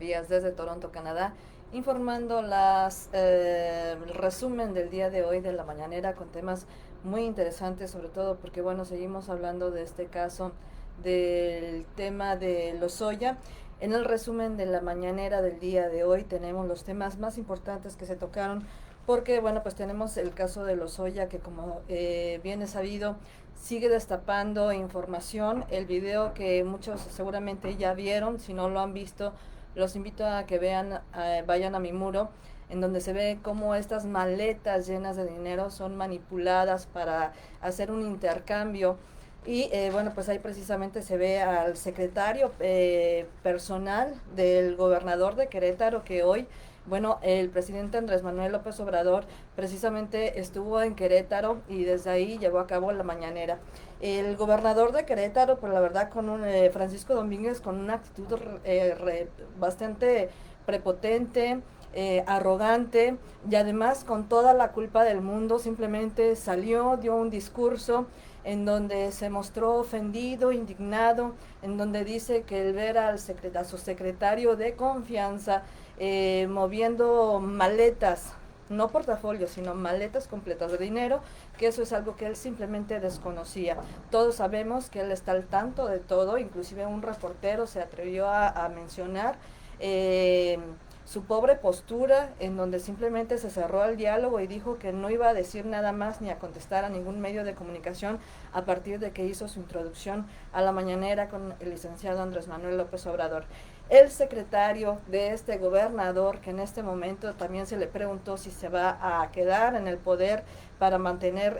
Díaz desde Toronto, Canadá, informando el resumen del día de hoy de la mañanera con temas muy interesantes, sobre todo porque, bueno, seguimos hablando de este caso del tema de Lozoya. En el resumen de la mañanera del día de hoy tenemos los temas más importantes que se tocaron porque, bueno, pues tenemos el caso de Lozoya que, como bien es sabido, sigue destapando información. El video que muchos seguramente ya vieron, si no lo han visto, los invito a que vean, vayan a mi muro, en donde se ve cómo estas maletas llenas de dinero son manipuladas para hacer un intercambio. Y bueno, pues ahí precisamente se ve al secretario personal del gobernador de Querétaro, que hoy, bueno, el presidente Andrés Manuel López Obrador precisamente estuvo en Querétaro y desde ahí llevó a cabo la mañanera. El gobernador de Querétaro, pues la verdad, con Francisco Domínguez, con una actitud bastante prepotente, arrogante, y además con toda la culpa del mundo, simplemente salió, dio un discurso en donde se mostró ofendido, indignado, en donde dice que el ver a su secretario de confianza moviendo maletas, no portafolios, sino maletas completas de dinero, que eso es algo que él simplemente desconocía. Todos sabemos que él está al tanto de todo, inclusive un reportero se atrevió a mencionar su pobre postura, en donde simplemente se cerró al diálogo y dijo que no iba a decir nada más ni a contestar a ningún medio de comunicación a partir de que hizo su introducción a la mañanera con el licenciado Andrés Manuel López Obrador. El secretario de este gobernador, que en este momento también se le preguntó si se va a quedar en el poder para mantener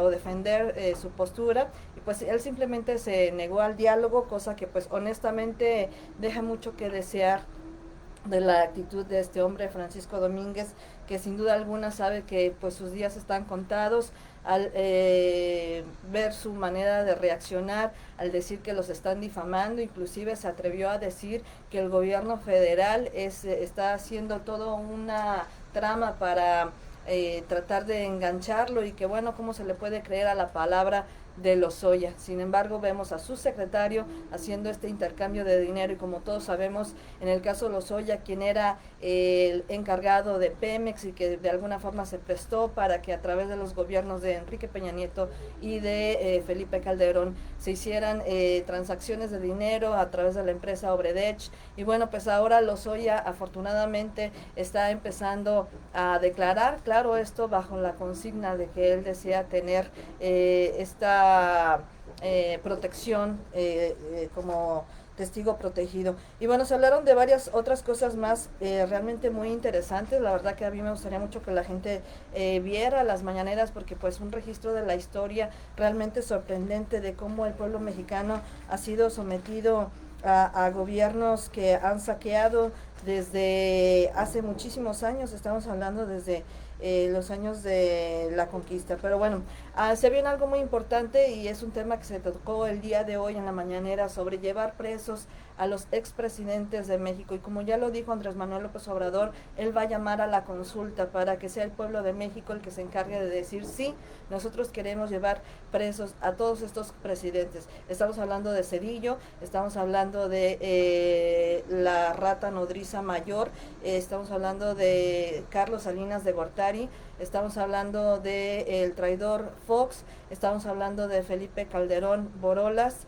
o defender su postura, y pues él simplemente se negó al diálogo, cosa que pues honestamente deja mucho que desear de la actitud de este hombre, Francisco Domínguez, que sin duda alguna sabe que pues sus días están contados al ver su manera de reaccionar, al decir que los están difamando. Inclusive se atrevió a decir que el gobierno federal está haciendo todo una trama para tratar de engancharlo, y que bueno, cómo se le puede creer a la palabra de Lozoya. Sin embargo, vemos a su secretario haciendo este intercambio de dinero, y como todos sabemos, en el caso Lozoya, quien era el encargado de Pemex y que de alguna forma se prestó para que a través de los gobiernos de Enrique Peña Nieto y de Felipe Calderón se hicieran transacciones de dinero a través de la empresa Obredech. Y bueno, pues ahora Lozoya afortunadamente está empezando a declarar, claro, esto bajo la consigna de que él desea tener esta protección como testigo protegido. Y bueno, se hablaron de varias otras cosas más realmente muy interesantes. La verdad que a mí me gustaría mucho que la gente viera las mañaneras, porque pues un registro de la historia realmente sorprendente de cómo el pueblo mexicano ha sido sometido a gobiernos que han saqueado desde hace muchísimos años. Estamos hablando desde los años de la conquista. Pero bueno, se viene algo muy importante, y es un tema que se tocó el día de hoy en la mañanera, sobre llevar presos a los expresidentes de México. Y como ya lo dijo Andrés Manuel López Obrador, él va a llamar a la consulta para que sea el pueblo de México el que se encargue de decir: sí, nosotros queremos llevar presos a todos estos presidentes. Estamos hablando de Cedillo, estamos hablando de la rata nodriza mayor, estamos hablando de Carlos Salinas de Gortari, estamos hablando de el traidor Fox, estamos hablando de Felipe Calderón Borolas,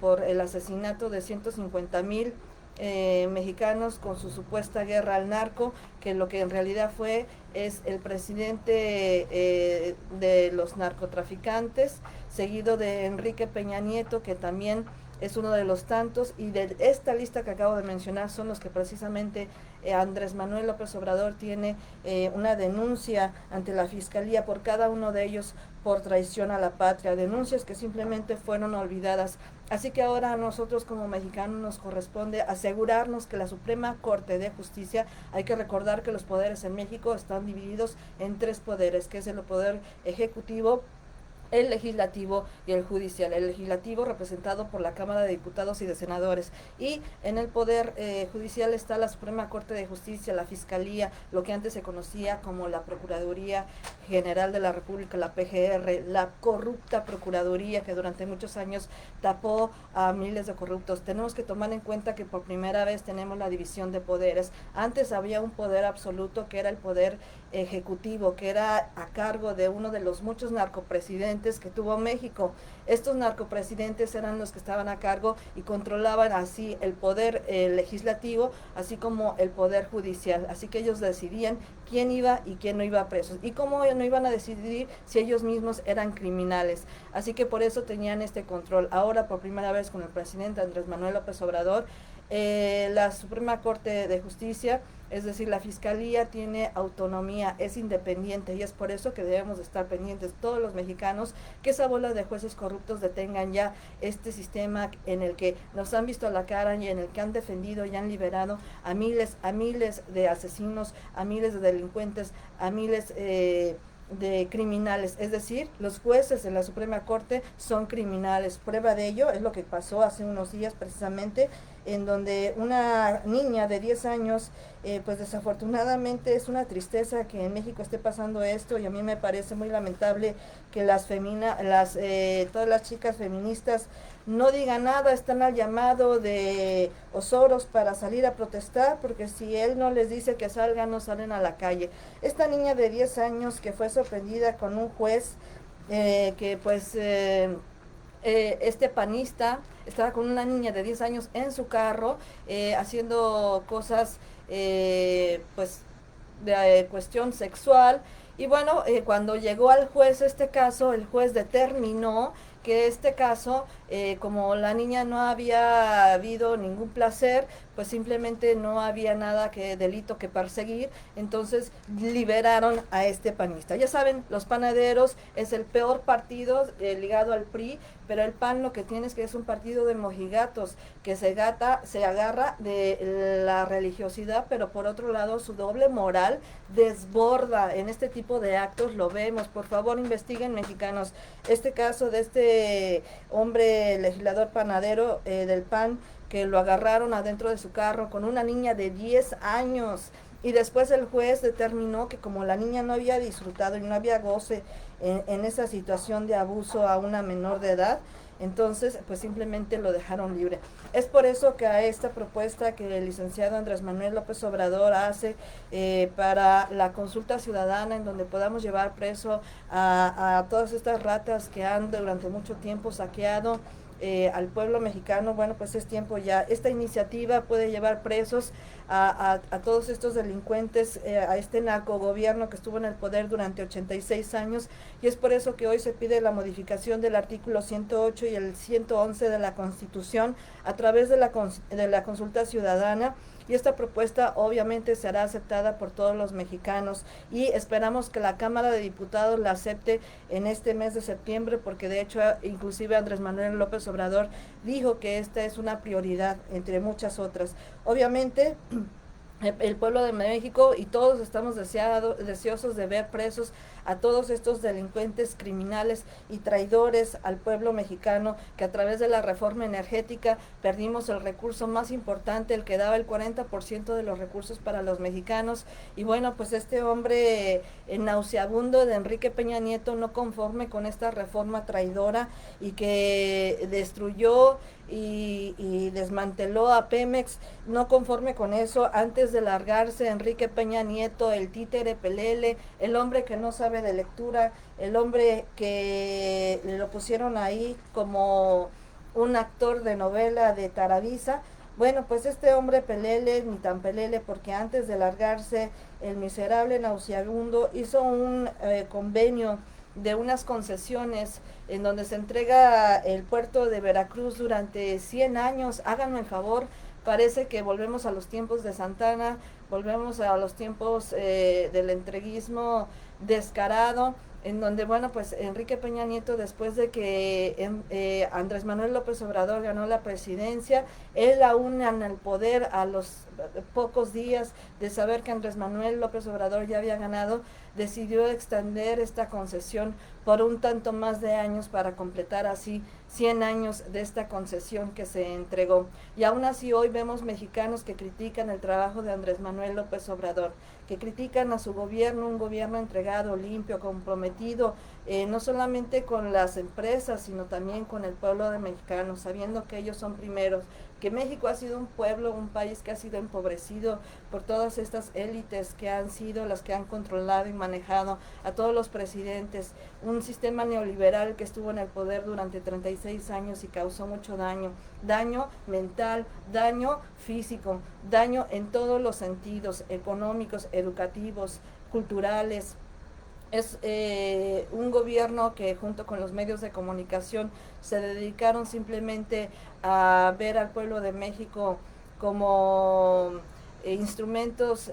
por el asesinato de 150,000 mexicanos con su supuesta guerra al narco, que lo que en realidad es el presidente de los narcotraficantes, seguido de Enrique Peña Nieto, que también es uno de los tantos. Y de esta lista que acabo de mencionar son los que precisamente Andrés Manuel López Obrador tiene una denuncia ante la Fiscalía por cada uno de ellos por traición a la patria, denuncias que simplemente fueron olvidadas. Así que ahora a nosotros como mexicanos nos corresponde asegurarnos que la Suprema Corte de Justicia, hay que recordar que los poderes en México están divididos en tres poderes, que es el poder ejecutivo, el legislativo y el judicial. El legislativo representado por la Cámara de Diputados y de Senadores, y en el poder judicial está la Suprema Corte de Justicia, la Fiscalía, lo que antes se conocía como la Procuraduría General de la República, la PGR, la corrupta Procuraduría que durante muchos años tapó a miles de corruptos. Tenemos que tomar en cuenta que por primera vez tenemos la división de poderes. Antes había un poder absoluto que era el poder ejecutivo, que era a cargo de uno de los muchos narcopresidentes que tuvo México. Estos narcopresidentes eran los que estaban a cargo y controlaban así el poder legislativo, así como el poder judicial. Así que ellos decidían quién iba y quién no iba a presos. Y cómo no iban a decidir si ellos mismos eran criminales. Así que por eso tenían este control. Ahora, por primera vez con el presidente Andrés Manuel López Obrador, la Suprema Corte de Justicia, es decir, la Fiscalía tiene autonomía, es independiente, y es por eso que debemos estar pendientes todos los mexicanos que esa bola de jueces corruptos detengan ya este sistema en el que nos han visto a la cara y en el que han defendido y han liberado a miles de asesinos, a miles de delincuentes, a miles de criminales. Es decir, los jueces de la Suprema Corte son criminales. Prueba de ello es lo que pasó hace unos días precisamente, en donde una niña de 10 años, pues desafortunadamente es una tristeza que en México esté pasando esto, y a mí me parece muy lamentable que todas las chicas feministas no digan nada, están al llamado de Osoros para salir a protestar, porque si él no les dice que salgan, no salen a la calle. Esta niña de 10 años que fue sorprendida con un juez que pues este panista estaba con una niña de 10 años en su carro haciendo cosas pues de cuestión sexual, y bueno, cuando llegó al juez este caso, el juez determinó que este caso, como la niña no había habido ningún placer, pues simplemente no había nada que delito que perseguir, entonces liberaron a este panista. Ya saben, los panaderos es el peor partido ligado al PRI, pero el PAN lo que tiene es que es un partido de mojigatos, que se agarra de la religiosidad, pero por otro lado su doble moral desborda en este tipo de actos, lo vemos. Por favor, investiguen, mexicanos, este caso de este hombre legislador panadero del PAN, que lo agarraron adentro de su carro con una niña de 10 años. Y después el juez determinó que como la niña no había disfrutado y no había goce en esa situación de abuso a una menor de edad, entonces pues simplemente lo dejaron libre. Es por eso que a esta propuesta que el licenciado Andrés Manuel López Obrador hace para la consulta ciudadana, en donde podamos llevar preso a todas estas ratas que han durante mucho tiempo saqueado al pueblo mexicano, bueno, pues es tiempo ya. Esta iniciativa puede llevar presos a todos estos delincuentes, a este narcogobierno que estuvo en el poder durante 86 años, y es por eso que hoy se pide la modificación del artículo 108 y el 111 de la Constitución a través de la consulta ciudadana. Y esta propuesta obviamente será aceptada por todos los mexicanos, y esperamos que la Cámara de Diputados la acepte en este mes de septiembre, porque de hecho inclusive Andrés Manuel López Obrador dijo que esta es una prioridad entre muchas otras. Obviamente el pueblo de México y todos estamos deseosos de ver presos a todos estos delincuentes criminales y traidores al pueblo mexicano, que a través de la reforma energética perdimos el recurso más importante, el que daba el 40% de los recursos para los mexicanos. Y bueno, pues este hombre nauseabundo de Enrique Peña Nieto, no conforme con esta reforma traidora y que destruyó y desmanteló a Pemex, no conforme con eso, antes de largarse, Enrique Peña Nieto, el títere pelele, el hombre que no sabe de lectura, el hombre que lo pusieron ahí como un actor de novela de Taravisa. Bueno, pues este hombre pelele, ni tan pelele, porque antes de largarse, el miserable nauseabundo hizo un convenio de unas concesiones en donde se entrega el puerto de Veracruz durante 100 años. Háganme el favor, parece que volvemos a los tiempos de Santana, volvemos a los tiempos del entreguismo descarado, en donde, bueno, pues Enrique Peña Nieto, después de que Andrés Manuel López Obrador ganó la presidencia, él aúna al poder a los pocos días de saber que Andrés Manuel López Obrador ya había ganado, decidió extender esta concesión por un tanto más de años para completar así 100 años de esta concesión que se entregó. Y aún así hoy vemos mexicanos que critican el trabajo de Andrés Manuel López Obrador, que critican a su gobierno, un gobierno entregado, limpio, comprometido, no solamente con las empresas, sino también con el pueblo de mexicanos, sabiendo que ellos son primeros, que México ha sido un pueblo, un país que ha sido empobrecido por todas estas élites que han sido las que han controlado y manejado a todos los presidentes, un sistema neoliberal que estuvo en el poder durante 36 años y causó mucho daño, daño mental, daño físico, daño en todos los sentidos, económicos, educativos, culturales. Es un gobierno que junto con los medios de comunicación se dedicaron simplemente a ver al pueblo de México como instrumentos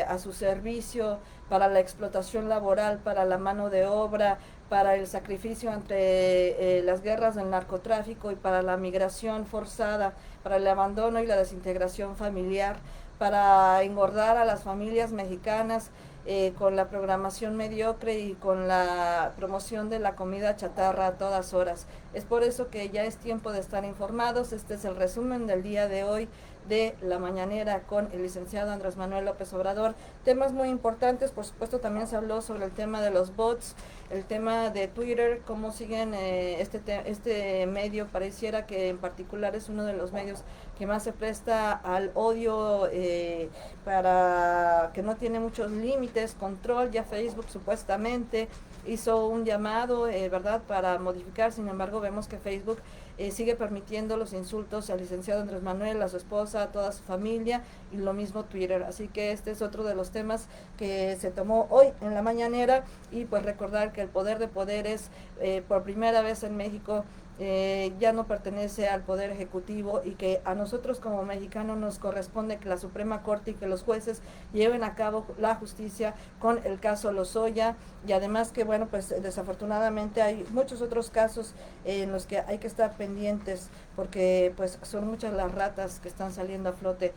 a su servicio para la explotación laboral, para la mano de obra, para el sacrificio entre las guerras del narcotráfico y para la migración forzada, para el abandono y la desintegración familiar, para engordar a las familias mexicanas con la programación mediocre y con la promoción de la comida chatarra a todas horas. Es por eso que ya es tiempo de estar informados. Este es el resumen del día de hoy de La Mañanera con el licenciado Andrés Manuel López Obrador. Temas muy importantes, por supuesto también se habló sobre el tema de los bots, el tema de Twitter, cómo siguen este medio, pareciera que en particular es uno de los medios que más se presta al odio, para que no tiene muchos límites, control. Ya Facebook supuestamente hizo un llamado, ¿verdad?, para modificar. Sin embargo, vemos que Facebook sigue permitiendo los insultos al licenciado Andrés Manuel, a su esposa, a toda su familia, y lo mismo Twitter. Así que este es otro de los temas que se tomó hoy en la mañanera, y pues recordar que el poder de poderes, por primera vez en México, ya no pertenece al Poder Ejecutivo, y que a nosotros como mexicanos nos corresponde que la Suprema Corte y que los jueces lleven a cabo la justicia con el caso Lozoya, y además que bueno, pues desafortunadamente hay muchos otros casos en los que hay que estar pendientes, porque pues son muchas las ratas que están saliendo a flote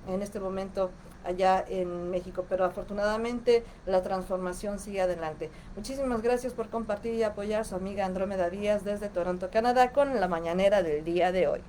en este momento allá en México, pero afortunadamente la transformación sigue adelante. Muchísimas gracias por compartir y apoyar a su amiga Andrómeda Díaz desde Toronto, Canadá, con La Mañanera del día de hoy.